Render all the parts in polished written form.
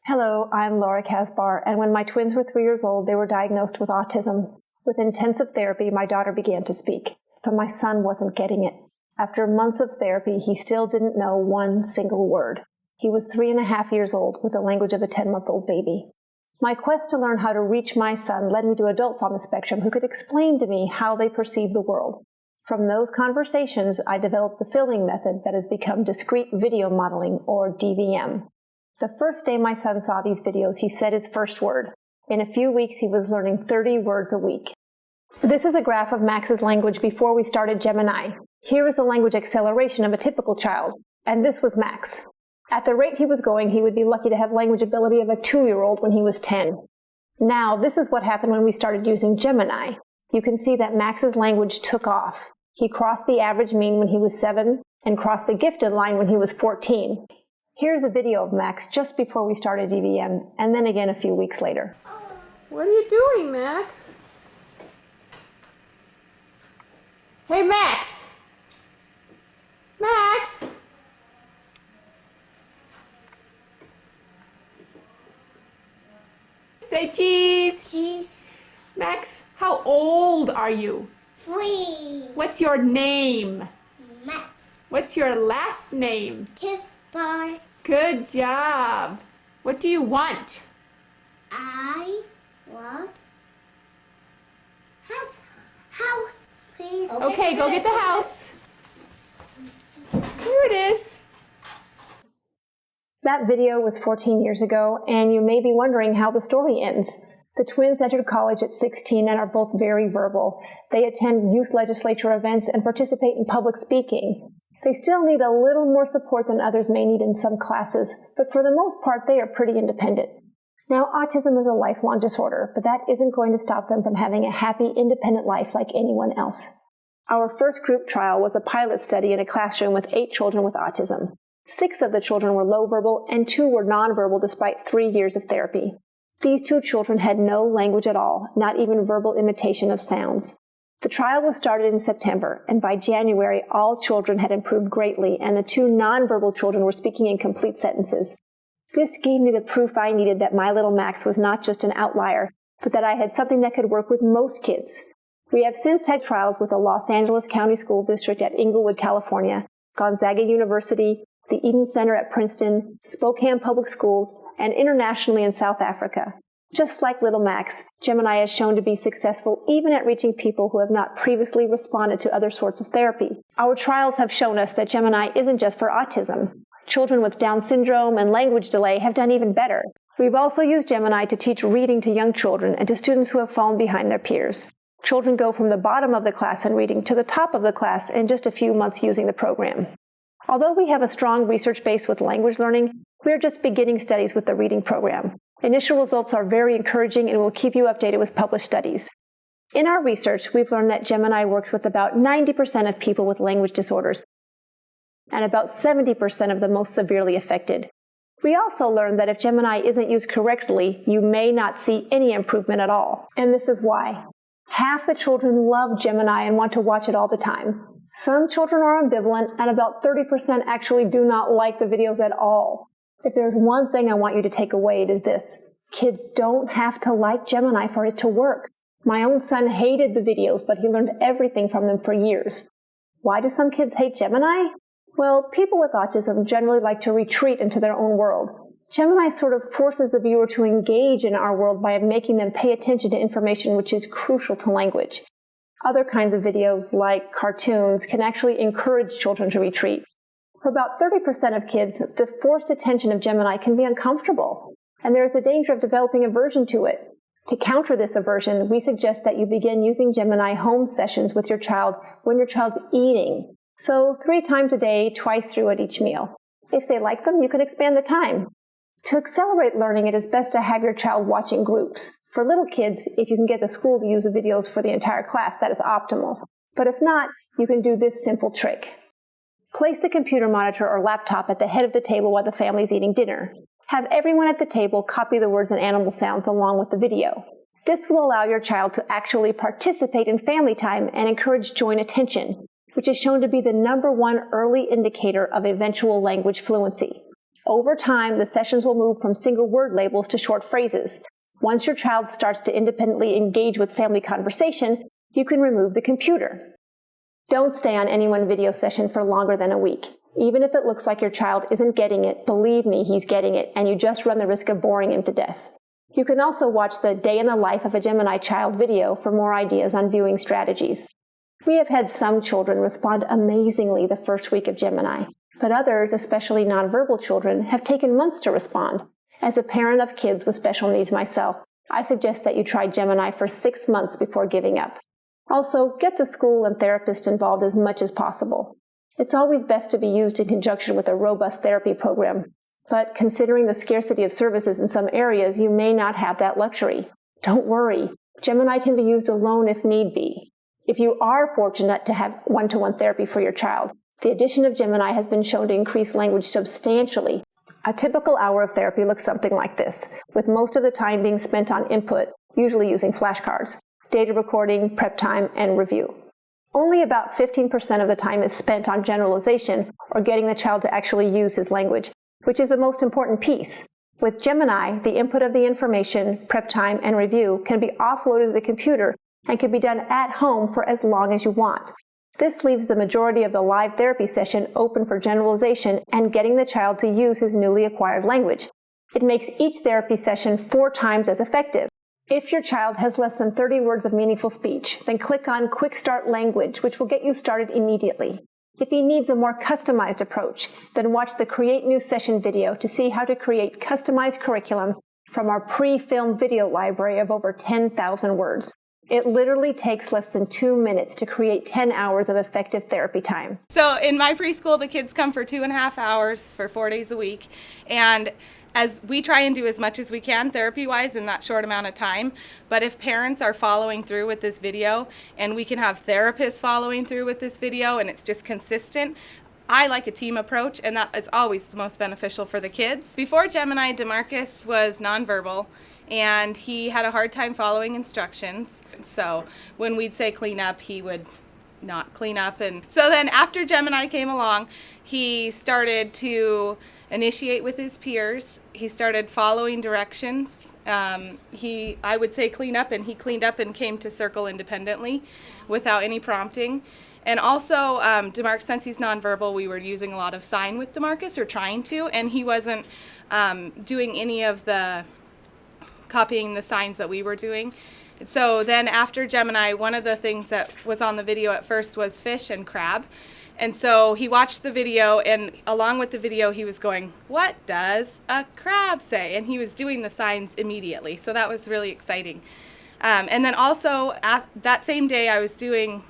Hello, I'm Laura Kasbar, and when my twins were 3 years old, they were diagnosed with autism. With intensive therapy, my daughter began to speak, but my son wasn't getting it. After months of therapy, he still didn't know one single word. He was 3.5 years old with the language of a 10-month-old baby. My quest to learn how to reach my son led me to adults on the spectrum who could explain to me how they perceive the world. From those conversations, I developed the filming method that has become discrete video modeling, or DVM. The first day my son saw these videos, he said his first word. In a few weeks, he was learning 30 words a week. This is a graph of Max's language before we started Gemiini. Here is the language acceleration of a typical child, and this was Max. At the rate he was going, he would be lucky to have language ability of a 2-year-old when he was 10. Now, this is what happened when we started using Gemiini. You can see that Max's language took off. He crossed the average mean when he was 7 and crossed the gifted line when he was 14. Here's a video of Max just before we started DVM, and then again a few weeks later. What are you doing, Max? Hey, Max! Max! Say cheese! Cheese. Max, how old are you? 3. What's your name? Max. What's your last name? Kiss bar. Good job. What do you want? I want house, please. Okay, go get the house. Here it is. That video was 14 years ago, and you may be wondering how the story ends. The twins entered college at 16 and are both very verbal. They attend youth legislature events and participate in public speaking. They still need a little more support than others may need in some classes, but for the most part, they are pretty independent. Now, autism is a lifelong disorder, but that isn't going to stop them from having a happy, independent life like anyone else. Our first group trial was a pilot study in a classroom with 8 children with autism. 6 of the children were low verbal and 2 were nonverbal despite 3 years of therapy. These 2 children had no language at all, not even verbal imitation of sounds. The trial was started in September, and by January, all children had improved greatly, and the 2 nonverbal children were speaking in complete sentences. This gave me the proof I needed that my little Max was not just an outlier, but that I had something that could work with most kids. We have since had trials with the Los Angeles County School District at Inglewood, California, Gonzaga University, the Eden Center at Princeton, Spokane Public Schools, and internationally in South Africa. Just like little Max, Gemiini is shown to be successful even at reaching people who have not previously responded to other sorts of therapy. Our trials have shown us that Gemiini isn't just for autism. Children with Down syndrome and language delay have done even better. We've also used Gemiini to teach reading to young children and to students who have fallen behind their peers. Children go from the bottom of the class in reading to the top of the class in just a few months using the program. Although we have a strong research base with language learning, we are just beginning studies with the reading program. Initial results are very encouraging and we'll keep you updated with published studies. In our research, we've learned that Gemiini works with about 90% of people with language disorders and about 70% of the most severely affected. We also learned that if Gemiini isn't used correctly, you may not see any improvement at all. And this is why. Half the children love Gemiini and want to watch it all the time. Some children are ambivalent, and about 30% actually do not like the videos at all. If there's one thing I want you to take away, it is this. Kids don't have to like Gemiini for it to work. My own son hated the videos, but he learned everything from them for years. Why do some kids hate Gemiini? Well, people with autism generally like to retreat into their own world. Gemiini sort of forces the viewer to engage in our world by making them pay attention to information which is crucial to language. Other kinds of videos, like cartoons, can actually encourage children to retreat. For about 30% of kids, the forced attention of Gemiini can be uncomfortable, and there is the danger of developing aversion to it. To counter this aversion, we suggest that you begin using Gemiini home sessions with your child when your child's eating. So 3 times a day, twice through at each meal. If they like them, you can expand the time. To accelerate learning, it is best to have your child watch in groups. For little kids, if you can get the school to use the videos for the entire class, that is optimal. But if not, you can do this simple trick. Place the computer monitor or laptop at the head of the table while the family is eating dinner. Have everyone at the table copy the words and animal sounds along with the video. This will allow your child to actually participate in family time and encourage joint attention, which is shown to be the #1 early indicator of eventual language fluency. Over time, the sessions will move from single word labels to short phrases. Once your child starts to independently engage with family conversation, you can remove the computer. Don't stay on any one video session for longer than a week. Even if it looks like your child isn't getting it, believe me, he's getting it, and you just run the risk of boring him to death. You can also watch the Day in the Life of a Gemini Child video for more ideas on viewing strategies. We have had some children respond amazingly the first week of Gemini, but others, especially nonverbal children, have taken months to respond. As a parent of kids with special needs myself, I suggest that you try Gemini for 6 months before giving up. Also, get the school and therapist involved as much as possible. It's always best to be used in conjunction with a robust therapy program, but considering the scarcity of services in some areas, you may not have that luxury. Don't worry, Gemini can be used alone if need be. If you are fortunate to have one-to-one therapy for your child, the addition of Gemini has been shown to increase language substantially. A typical hour of therapy looks something like this, with most of the time being spent on input, usually using flashcards, data recording, prep time, and review. Only about 15% of the time is spent on generalization or getting the child to actually use his language, which is the most important piece. With Gemini, the input of the information, prep time, and review can be offloaded to the computer and can be done at home for as long as you want. This leaves the majority of the live therapy session open for generalization and getting the child to use his newly acquired language. It makes each therapy session 4 times as effective. If your child has less than 30 words of meaningful speech, then click on Quick Start Language, which will get you started immediately. If he needs a more customized approach, then watch the Create New Session video to see how to create customized curriculum from our pre-filmed video library of over 10,000 words. It literally takes less than 2 minutes to create 10 hours of effective therapy time. So in my preschool, the kids come for 2.5 hours for 4 days a week. And as we try and do as much as we can therapy-wise in that short amount of time. But if parents are following through with this video, and we can have therapists following through with this video, and it's just consistent, I like a team approach, and that is always the most beneficial for the kids. Before Gemini, DeMarcus was nonverbal, and he had a hard time following instructions. So when we'd say clean up, he would not clean up. And so then after Gemini came along, he started to initiate with his peers. He started following directions. I would say clean up, and he cleaned up and came to circle independently without any prompting. And also, DeMarcus, since he's nonverbal, we were using a lot of sign with DeMarcus, or trying to, and he wasn't doing any of the copying the signs that we were doing. So then after Gemini, one of the things that was on the video at first was fish and crab. And so he watched the video, and along with the video, he was going, "What does a crab say?" And he was doing the signs immediately. So that was really exciting. And then also, that same day, I was doing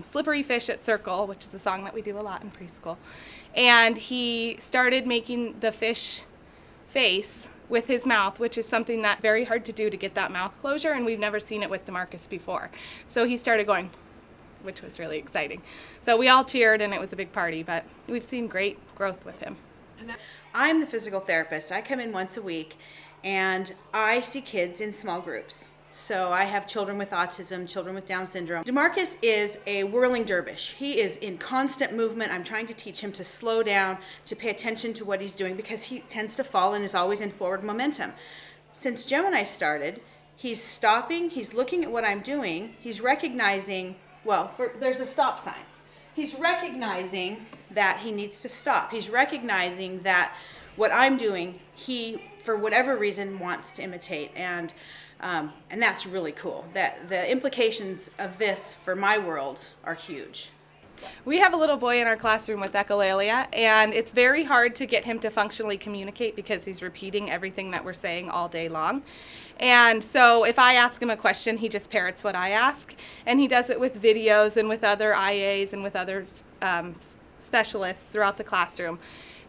Slippery Fish at Circle, which is a song that we do a lot in preschool. And he started making the fish face with his mouth, which is something that's very hard to do, to get that mouth closure, and we've never seen it with DeMarcus before. So he started going, which was really exciting. So we all cheered, and it was a big party, but we've seen great growth with him. I'm the physical therapist. I come in once a week, and I see kids in small groups. So I have children with autism, children with Down syndrome. DeMarcus is a whirling dervish. He is in constant movement. I'm trying to teach him to slow down, to pay attention to what he's doing, because he tends to fall and is always in forward momentum. Since Gemini started, he's stopping, he's looking at what I'm doing, he's recognizing, there's a stop sign. He's recognizing that he needs to stop. He's recognizing that what I'm doing, he, for whatever reason, wants to imitate. And that's really cool. That the implications of this for my world are huge. We have a little boy in our classroom with echolalia, and it's very hard to get him to functionally communicate because he's repeating everything that we're saying all day long. And so if I ask him a question, he just parrots what I ask, and he does it with videos and with other IAs and with other specialists throughout the classroom.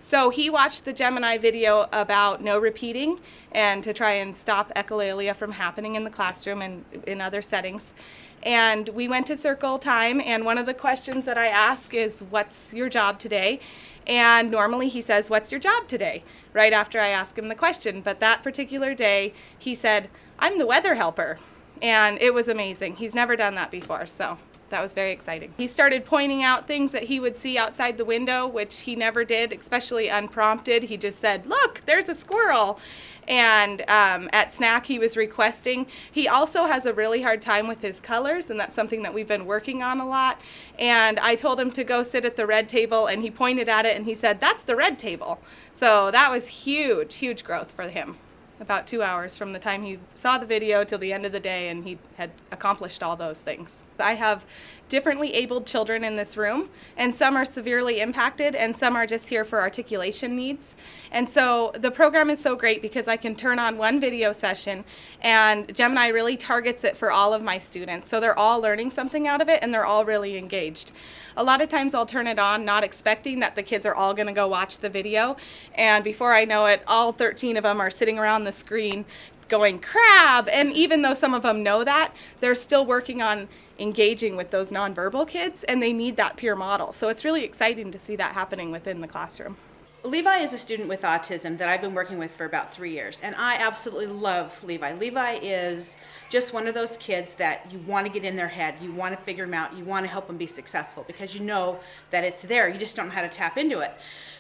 So he watched the Gemini video about no repeating and to try and stop echolalia from happening in the classroom and in other settings. And we went to circle time, and one of the questions that I ask is, "What's your job today?" And normally he says, "What's your job today?" right after I ask him the question. But that particular day, he said, "I'm the weather helper." And it was amazing. He's never done that before, so That was very exciting. He started pointing out things that he would see outside the window, which he never did, especially unprompted. He just said, "Look, there's a squirrel." And at snack, he was requesting. He also has a really hard time with his colors, and that's something that we've been working on a lot. And I told him to go sit at the red table, and he pointed at it, and he said, "That's the red table." So that was huge, huge growth for him. About 2 hours from the time he saw the video till the end of the day, and he had accomplished all those things. I have differently abled children in this room, and some are severely impacted, and some are just here for articulation needs. And so the program is so great because I can turn on one video session, and Gemiini really targets it for all of my students. So they're all learning something out of it, and they're all really engaged. A lot of times I'll turn it on not expecting that the kids are all going to go watch the video, and before I know it, all 13 of them are sitting around the screen going crab. And even though some of them know that, they're still working on engaging with those nonverbal kids, and they need that peer model. So it's really exciting to see that happening within the classroom. Levi is a student with autism that I've been working with for about 3 years, and I absolutely love Levi. Levi is just one of those kids that you want to get in their head, you want to figure them out, you want to help them be successful because you know that it's there, you just don't know how to tap into it.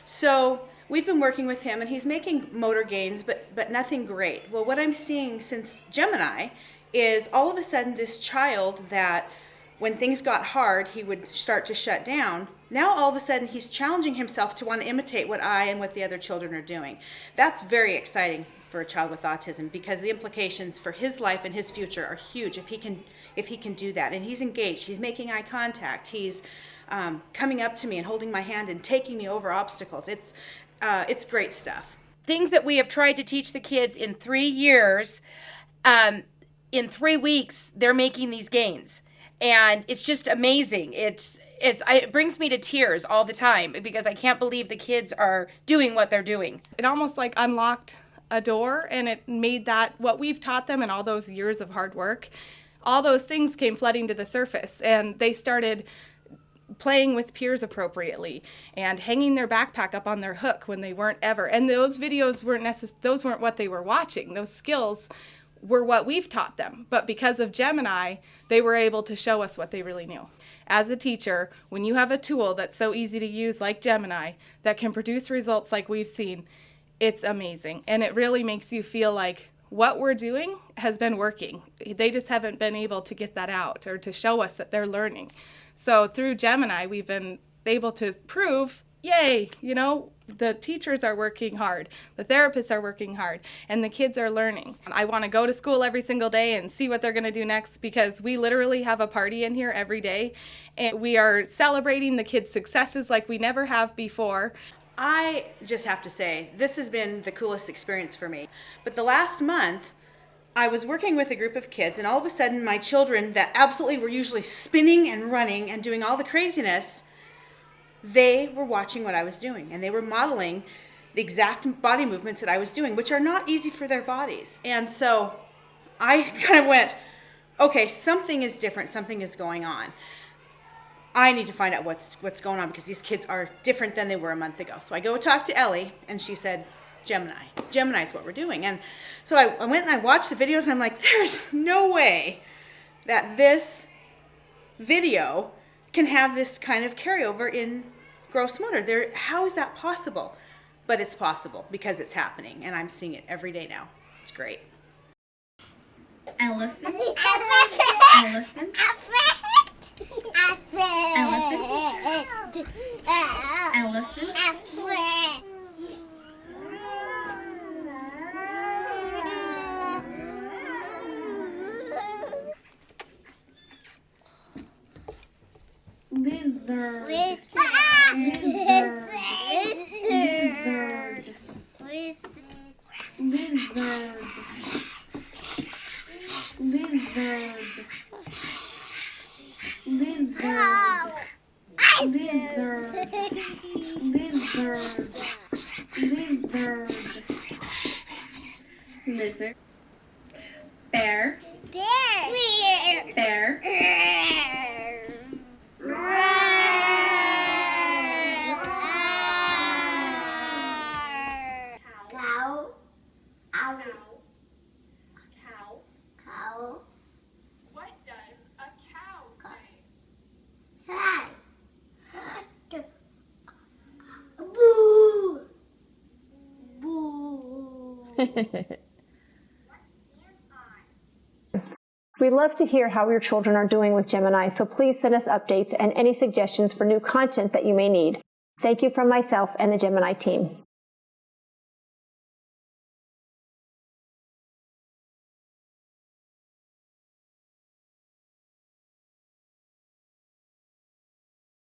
So we've been working with him, and he's making motor gains, but nothing great. Well, what I'm seeing since Gemiini is all of a sudden this child that when things got hard, he would start to shut down. Now all of a sudden he's challenging himself to want to imitate what I and what the other children are doing. That's very exciting for a child with autism because the implications for his life and his future are huge if he can do that. And he's engaged, he's making eye contact, he's coming up to me and holding my hand and taking me over obstacles. It's great stuff. Things that we have tried to teach the kids in 3 years, in 3 weeks, they're making these gains. And it's just amazing. It brings me to tears all the time because I can't believe the kids are doing what they're doing. It almost like unlocked a door, and it made that what we've taught them in all those years of hard work, all those things came flooding to the surface, and they started playing with peers appropriately and hanging their backpack up on their hook when they weren't ever. And those videos those weren't what they were watching. Those skills were what we've taught them. But because of Gemiini, they were able to show us what they really knew. As a teacher, when you have a tool that's so easy to use like Gemiini that can produce results like we've seen, it's amazing. And it really makes you feel like what we're doing has been working. They just haven't been able to get that out or to show us that they're learning. So through Gemiini, we've been able to prove, yay, the teachers are working hard, the therapists are working hard, and the kids are learning. I want to go to school every single day and see what they're going to do next because we literally have a party in here every day, and we are celebrating the kids' successes like we never have before. I just have to say, this has been the coolest experience for me. But the last month, I was working with a group of kids, and all of a sudden my children that absolutely were usually spinning and running and doing all the craziness, they were watching what I was doing, and they were modeling the exact body movements that I was doing, which are not easy for their bodies. And so I kind of went, okay, something is different, something is going on. I need to find out what's going on because these kids are different than they were a month ago. So I go talk to Ellie, and she said, Gemiini is what we're doing. And so I went and I watched the videos, and I'm like, there's no way that this video can have this kind of carryover in gross motor. How is that possible? But it's possible because it's happening, and I'm seeing it every day now. It's great. Elephant. Elephant. Elephant. Elephant. Lizard. Lizard. Lizard. Lizard. Lizard. Lizard. Lizard. Lizard. Lizard. Bear. Bear. Bear. Cow. Ow. Cow. Cow. What does a cow say? We love to hear how your children are doing with Gemini, so please send us updates and any suggestions for new content that you may need. Thank you from myself and the Gemini team.